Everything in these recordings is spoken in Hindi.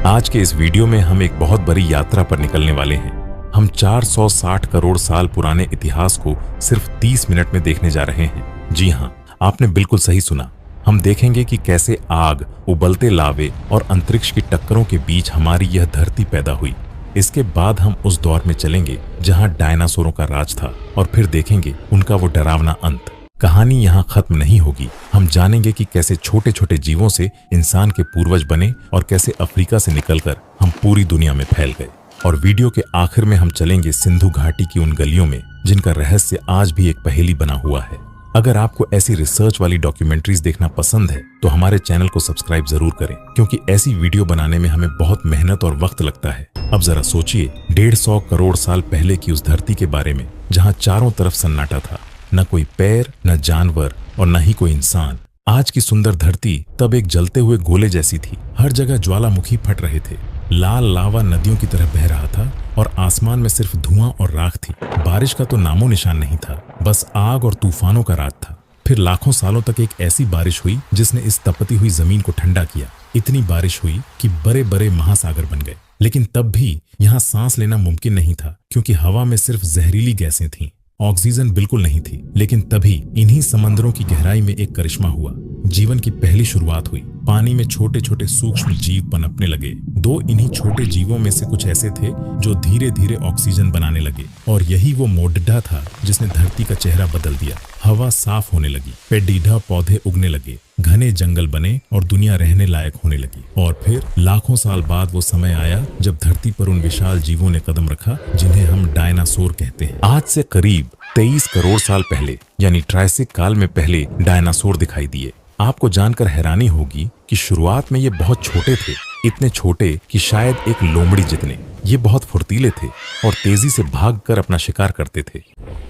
आज के इस वीडियो में हम एक बहुत बड़ी यात्रा पर निकलने वाले हैं। हम 460 करोड़ साल पुराने इतिहास को सिर्फ 30 मिनट में देखने जा रहे हैं। जी हाँ, आपने बिल्कुल सही सुना। हम देखेंगे कि कैसे आग, उबलते लावे और अंतरिक्ष की टक्करों के बीच हमारी यह धरती पैदा हुई। इसके बाद हम उस दौर में चलेंगे जहां डायनासोरों का राज था और फिर देखेंगे उनका वो डरावना अंत। कहानी यहाँ खत्म नहीं होगी। हम जानेंगे कि कैसे छोटे छोटे जीवों से इंसान के पूर्वज बने और कैसे अफ्रीका से निकलकर हम पूरी दुनिया में फैल गए। और वीडियो के आखिर में हम चलेंगे सिंधु घाटी की उन गलियों में जिनका रहस्य आज भी एक पहेली बना हुआ है। अगर आपको ऐसी रिसर्च वाली डॉक्यूमेंट्रीज देखना पसंद है तो हमारे चैनल को सब्सक्राइब जरूर करें, क्योंकि ऐसी वीडियो बनाने में हमें बहुत मेहनत और वक्त लगता है। अब जरा सोचिए 150 करोड़ साल पहले की उस धरती के बारे में जहाँ चारों तरफ सन्नाटा था, न कोई पैर, न जानवर और न ही कोई इंसान। आज की सुंदर धरती तब एक जलते हुए गोले जैसी थी। हर जगह ज्वालामुखी फट रहे थे, लाल लावा नदियों की तरह बह रहा था और आसमान में सिर्फ धुआं और राख थी। बारिश का तो नामो निशान नहीं था, बस आग और तूफानों का राज था। फिर लाखों सालों तक एक ऐसी बारिश हुई जिसने इस तपती हुई जमीन को ठंडा किया। इतनी बारिश हुई कि बड़े बड़े महासागर बन गए। लेकिन तब भी यहाँ सांस लेना मुमकिन नहीं था, क्योंकि हवा में सिर्फ जहरीली गैसें थीं। ऑक्सीजन बिल्कुल नहीं थी। लेकिन तभी इन्हीं समंदरों की गहराई में एक करिश्मा हुआ। जीवन की पहली शुरुआत हुई। पानी में छोटे छोटे सूक्ष्म जीव पनपने लगे। दो इन्हीं छोटे जीवों में से कुछ ऐसे थे जो धीरे धीरे ऑक्सीजन बनाने लगे, और यही वो मोडडा था जिसने धरती का चेहरा बदल दिया। हवा साफ होने लगी, पेडीढ़ा पौधे उगने लगे, घने जंगल बने और दुनिया रहने लायक होने लगी। और फिर लाखों साल बाद वो समय आया जब धरती पर उन विशाल जीवों ने कदम रखा जिन्हें हम डायनासोर कहते हैं। आज से करीब 23 करोड़ साल पहले यानी ट्रायसिक काल में पहले डायनासोर दिखाई दिए। आपको जानकर हैरानी होगी कि शुरुआत में ये बहुत छोटे थे, इतने छोटे कि शायद एक लोमड़ी जितने। ये बहुत फुर्तीले थे और तेजी से भागकर अपना शिकार करते थे।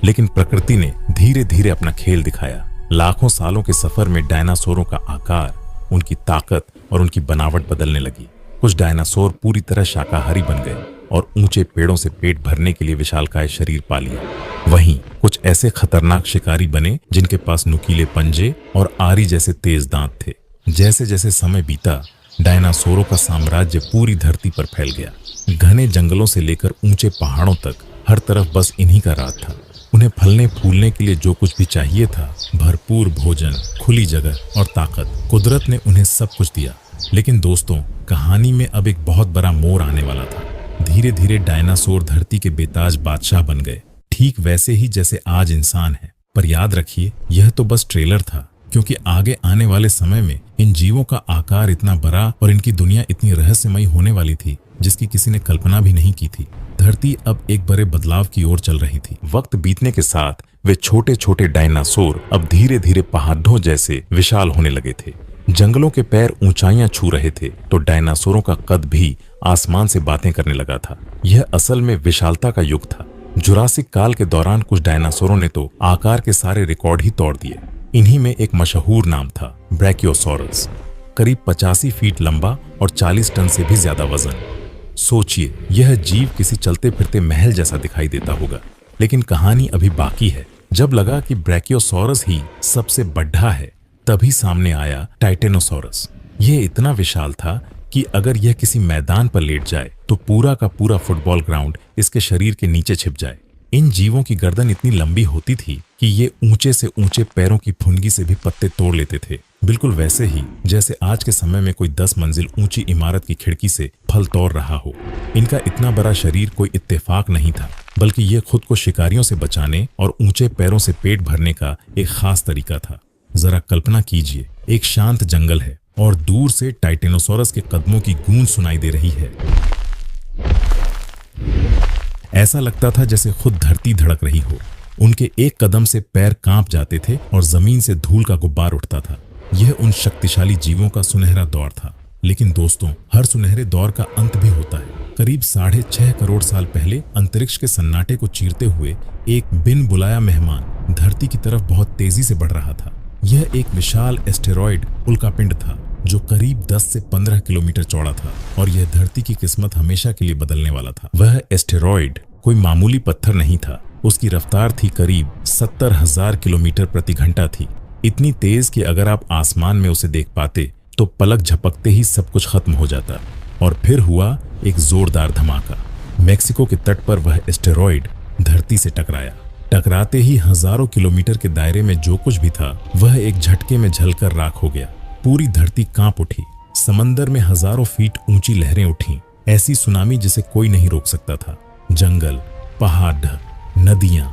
लेकिन प्रकृति ने धीरे धीरे अपना खेल दिखाया। लाखों सालों के सफर में डायनासोरों का आकार, उनकी ताकत और उनकी बनावट बदलने लगी। कुछ डायनासोर पूरी तरह शाकाहारी बन गए और ऊंचे पेड़ों से पेट भरने के लिए विशालकाय शरीर पा लिया। वहीं कुछ ऐसे खतरनाक शिकारी बने जिनके पास नुकीले पंजे और आरी जैसे तेज दांत थे। जैसे जैसे समय बीता, डायनासोरों का साम्राज्य पूरी धरती पर फैल गया। घने जंगलों से लेकर ऊंचे पहाड़ों तक हर तरफ बस इन्हीं का राज था। उन्हें फलने फूलने के लिए जो कुछ भी चाहिए था, भरपूर भोजन, खुली जगह और ताकत, कुदरत ने उन्हें सब कुछ दिया। लेकिन दोस्तों, कहानी में अब एक बहुत बड़ा मोड़ आने वाला था। धीरे धीरे डायनासोर धरती के बेताज बादशाह बन गए, ठीक वैसे ही जैसे आज इंसान है। पर याद रखिए, यह तो बस ट्रेलर था, क्योंकि आगे आने वाले समय में इन जीवों का आकार इतना बड़ा और इनकी दुनिया इतनी रहस्यमयी होने वाली थी जिसकी किसी ने कल्पना भी नहीं की थी। धरती अब एक बड़े बदलाव की ओर चल रही थी। वक्त बीतने के साथ वे छोटे छोटे डायनासोर अब धीरे धीरे पहाड़ों जैसे विशाल होने लगे थे। जंगलों के पैर ऊंचाइयां छू रहे थे तो डायनासोरों का कद भी आसमान से बातें करने लगा था। यह असल में विशालता का युग था। जुरासिक काल के दौरान कुछ डायनासोरों ने तो आकार के सारे रिकॉर्ड ही तोड़ दिए। इन्हीं में एक मशहूर नाम था ब्रैकियोसॉरस, करीब 85 फीट लंबा और 40 टन से भी ज्यादा वजन। सोचिए, यह जीव किसी चलते फिरते महल जैसा दिखाई देता होगा। लेकिन कहानी अभी बाकी है। जब लगा कि ब्रैकियोसॉरस ही सबसे बड़ा है, तभी सामने आया टाइटेनोसॉरस। यह इतना विशाल था कि अगर यह किसी मैदान पर लेट जाए तो पूरा का पूरा फुटबॉल ग्राउंड इसके शरीर के नीचे छिप जाए। इन जीवों की गर्दन इतनी लंबी होती थी कि ये ऊंचे से ऊंचे पैरों की फुनगी से भी पत्ते तोड़ लेते थे। बिल्कुल वैसे ही जैसे आज के समय में कोई 10 मंजिल ऊंची इमारत की खिड़की से फल तोड़ रहा हो। इनका इतना बड़ा शरीर कोई इत्तेफाक नहीं था, बल्कि ये खुद को शिकारियों से बचाने और ऊंचे पैरों से पेट भरने का एक खास तरीका था। जरा कल्पना कीजिए, एक शांत जंगल है और दूर से टाइटेनोसॉरस के कदमों की गूंज सुनाई दे रही है। ऐसा लगता था जैसे खुद धरती धड़क रही हो। उनके एक कदम से पैर कांप जाते थे और जमीन से धूल का गुब्बार उठता था। यह उन शक्तिशाली जीवों का सुनहरा दौर था। लेकिन दोस्तों, हर सुनहरे दौर का अंत भी होता है। करीब 6.5 करोड़ साल पहले अंतरिक्ष के सन्नाटे को चीरते हुए एक बिन बुलाया मेहमान धरती की तरफ बहुत तेजी से बढ़ रहा था। यह एक विशाल एस्टेरॉयड उल्कापिंड था जो करीब 10 से 15 किलोमीटर चौड़ा था, और यह धरती की किस्मत हमेशा के लिए बदलने वाला था। वह एस्टेरॉयड कोई मामूली पत्थर नहीं था। उसकी रफ्तार थी करीब 70,000 किलोमीटर प्रति घंटा थी। इतनी तेज कि अगर आप आसमान में उसे देख पाते तो पलक झपकते ही सब कुछ खत्म हो जाता। और फिर हुआ एक जोरदार धमाका। मेक्सिको के तट पर वह एस्टेरॉयड धरती से टकराया। टकराते ही हजारों किलोमीटर के दायरे में जो कुछ भी था वह एक झटके में जलकर राख हो गया। पूरी धरती कांप उठी। समंदर में हजारों फीट ऊंची लहरें उठीं, ऐसी सुनामी जिसे कोई नहीं रोक सकता था। जंगल, पहाड़ ढह, नदियां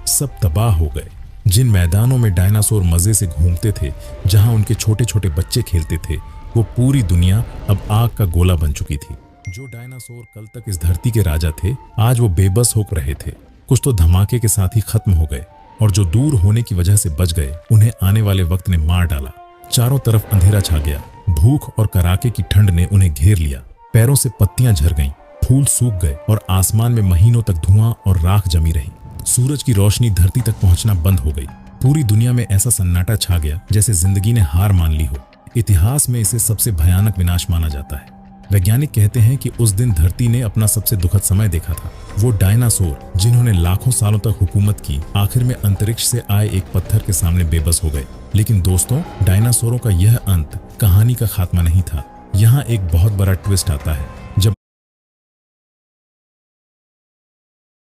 सब तबाह हो गए। जिन मैदानों में डायनासोर मजे से घूमते थे, जहां उनके छोटे छोटे बच्चे खेलते थे, वो पूरी दुनिया अब आग का गोला बन चुकी थी। जो डायनासोर कल तक इस धरती के राजा थे, आज वो बेबस हो रहे थे। कुछ तो धमाके के साथ ही खत्म हो गए, और जो दूर होने की वजह से बच गए उन्हें आने वाले वक्त ने मार डाला। चारों तरफ अंधेरा छा गया। भूख और कड़ाके की ठंड ने उन्हें घेर लिया। पैरों से पत्तियां झड़ गईं, फूल सूख गए और आसमान में महीनों तक धुआं और राख जमी रही। सूरज की रोशनी धरती तक पहुंचना बंद हो गई। पूरी दुनिया में ऐसा सन्नाटा छा गया जैसे जिंदगी ने हार मान ली हो। इतिहास में इसे सबसे भयानक विनाश माना जाता है। वैज्ञानिक कहते हैं कि उस दिन धरती ने अपना सबसे दुखद समय देखा था। वो डायनासोर जिन्होंने लाखों सालों तक हुकूमत की, आखिर में अंतरिक्ष से आए एक पत्थर के सामने बेबस हो गए। लेकिन दोस्तों, डायनासोरों का यह अंत कहानी का खात्मा नहीं था। यहाँ एक बहुत बड़ा ट्विस्ट आता है।